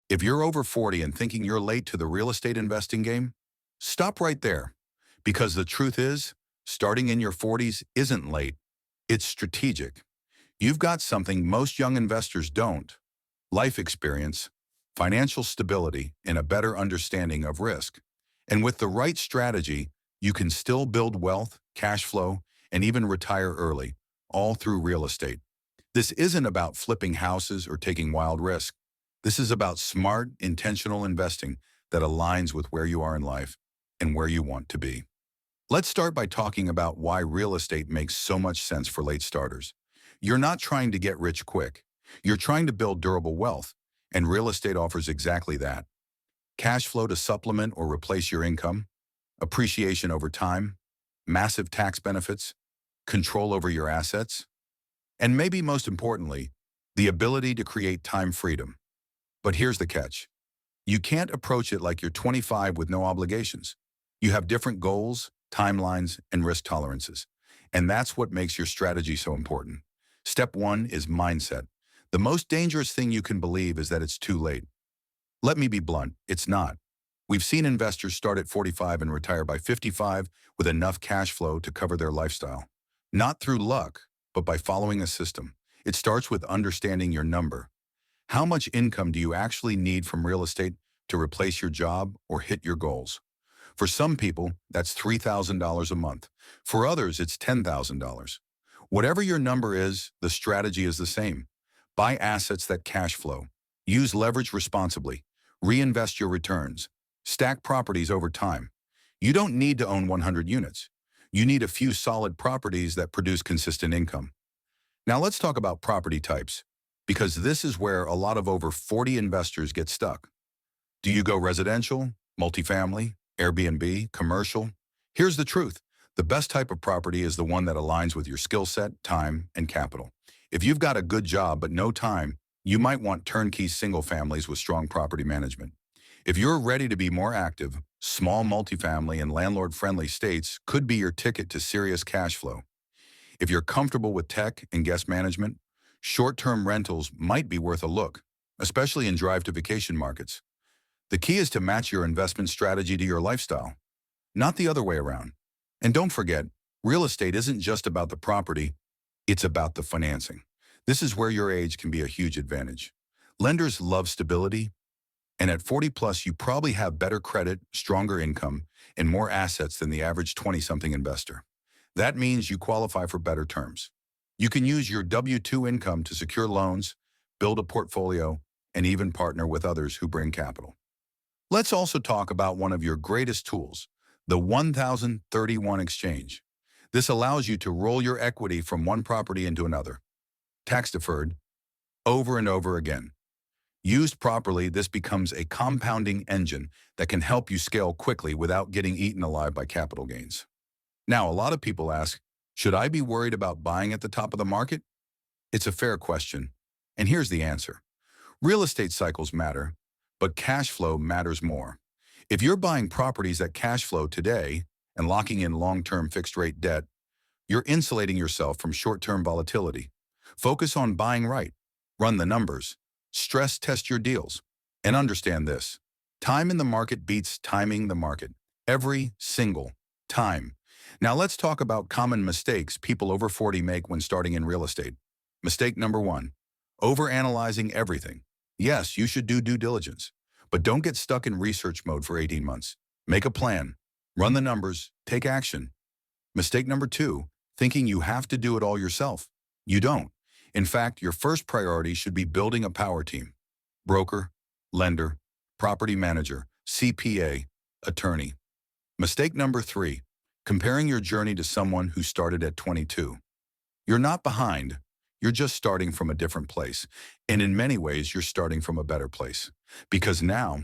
If you're over 40 and thinking you're late to the real estate investing game, stop right there. Because the truth is, starting in your 40s isn't late, it's strategic. You've got something most young investors don't: life experience, financial stability, and a better understanding of risk. And with the right strategy, you can still build wealth, cash flow, and even retire early, all through real estate. This isn't about flipping houses or taking wild risks. This is about smart, intentional investing that aligns with where you are in life and where you want to be. Let's start by talking about why real estate makes so much sense for late starters. You're not trying to get rich quick. You're trying to build durable wealth, and real estate offers exactly that. Cash flow to supplement or replace your income, appreciation over time, massive tax benefits, control over your assets, and maybe most importantly, the ability to create time freedom. But here's the catch. You can't approach it like you're 25 with no obligations. You have different goals, timelines, and risk tolerances. And that's what makes your strategy so important. Step one is mindset. The most dangerous thing you can believe is that it's too late. Let me be blunt, it's not. We've seen investors start at 45 and retire by 55 with enough cash flow to cover their lifestyle. Not through luck, but by following a system. It starts with understanding your number. How much income do you actually need from real estate to replace your job or hit your goals? For some people, that's $3,000 a month. For others, it's $10,000. Whatever your number is, the strategy is the same. Buy assets that cash flow. Use leverage responsibly. Reinvest your returns. Stack properties over time. You don't need to own 100 units. You need a few solid properties that produce consistent income. Now let's talk about property types, because this is where a lot of over 40 investors get stuck. Do you go residential, multifamily, Airbnb, commercial? Here's the truth. The best type of property is the one that aligns with your skill set, time, and capital. If you've got a good job but no time, you might want turnkey single families with strong property management. If you're ready to be more active, small multifamily and landlord-friendly states could be your ticket to serious cash flow. If you're comfortable with tech and guest management, short-term rentals might be worth a look, especially in drive-to-vacation markets. The key is to match your investment strategy to your lifestyle, not the other way around. And don't forget, real estate isn't just about the property, it's about the financing. This is where your age can be a huge advantage. Lenders love stability, and at 40 plus, you probably have better credit, stronger income, and more assets than the average 20-something investor. That means you qualify for better terms. You can use your W-2 income to secure loans, build a portfolio, and even partner with others who bring capital. Let's also talk about one of your greatest tools, the 1031 exchange. This allows you to roll your equity from one property into another, tax-deferred, over and over again. Used properly, this becomes a compounding engine that can help you scale quickly without getting eaten alive by capital gains. Now, a lot of people ask, should I be worried about buying at the top of the market? It's a fair question, and here's the answer. Real estate cycles matter, but cash flow matters more. If you're buying properties that cash flow today and locking in long-term fixed-rate debt, you're insulating yourself from short-term volatility. Focus on buying right. Run the numbers. Stress test your deals. And understand this. Time in the market beats timing the market. Every single time. Now let's talk about common mistakes people over 40 make when starting in real estate. Mistake number one, overanalyzing everything. Yes, you should do due diligence, but don't get stuck in research mode for 18 months. Make a plan. Run the numbers. Take action. Mistake number two, thinking you have to do it all yourself. You don't. In fact, your first priority should be building a power team. Broker, lender, property manager, CPA, attorney. Mistake number three, comparing your journey to someone who started at 22. You're not behind. You're just starting from a different place. And in many ways, you're starting from a better place. Because now,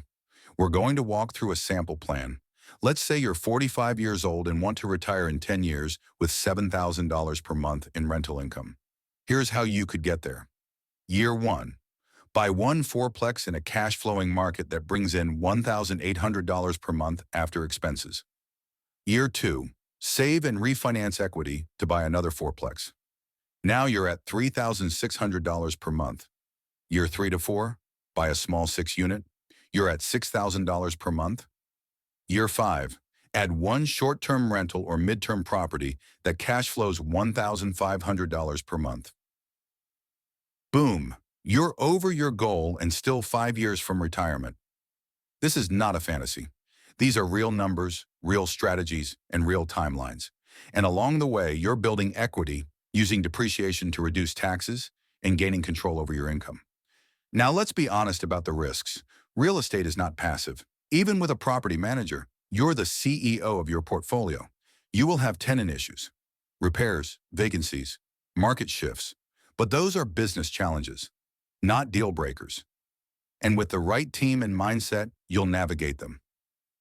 we're going to walk through a sample plan. Let's say you're 45 years old and want to retire in 10 years with $7,000 per month in rental income. Here's how you could get there. Year one, buy one fourplex in a cash-flowing market that brings in $1,800 per month after expenses. Year two, save and refinance equity to buy another fourplex. Now you're at $3,600 per month. Year 3 to 4, buy a small 6-unit, You're at $6,000 per month. Year 5. Add one short-term rental or mid-term property that cash flows $1,500 per month. Boom! You're over your goal and still 5 years from retirement. This is not a fantasy. These are real numbers, real strategies, and real timelines. And along the way, you're building equity, using depreciation to reduce taxes, and gaining control over your income. Now let's be honest about the risks. Real estate is not passive. Even with a property manager, you're the CEO of your portfolio. You will have tenant issues, repairs, vacancies, market shifts. But those are business challenges, not deal breakers. And with the right team and mindset, you'll navigate them.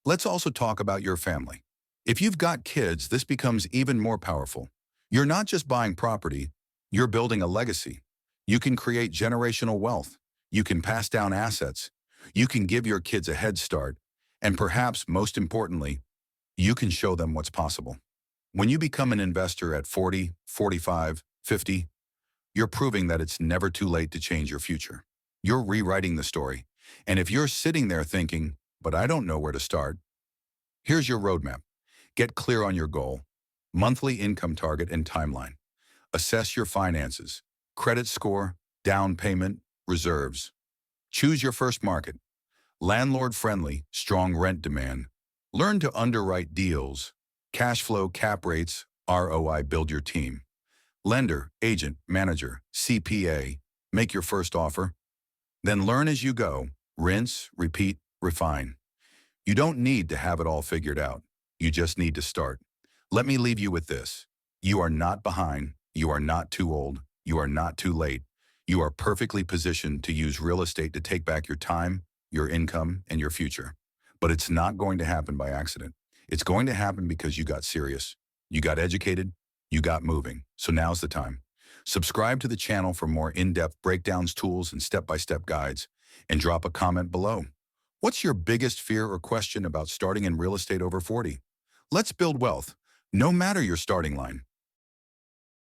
Let's also talk about your family. If you've got kids, this becomes even more powerful. You're not just buying property, you're building a legacy. You can create generational wealth. You can pass down assets. You can give your kids a head start. And perhaps most importantly, you can show them what's possible. When you become an investor at 40, 45, 50, you're proving that it's never too late to change your future. You're rewriting the story. And if you're sitting there thinking, but I don't know where to start, here's your roadmap. Get clear on your goal, monthly income target and timeline. Assess your finances, credit score, down payment, reserves. Choose your first market. Landlord-friendly, strong rent demand. Learn to underwrite deals. Cash flow, cap rates, ROI, build your team. Lender, agent, manager, CPA, make your first offer. Then learn as you go, rinse, repeat, refine. You don't need to have it all figured out. You just need to start. Let me leave you with this. You are not behind. You are not too old. You are not too late. You are perfectly positioned to use real estate to take back your time, your income, and your future. But it's not going to happen by accident. It's going to happen because you got serious. You got educated. You got moving. So now's the time. Subscribe to the channel for more in-depth breakdowns, tools, and step-by-step guides, and drop a comment below. What's your biggest fear or question about starting in real estate over 40? Let's build wealth, no matter your starting line.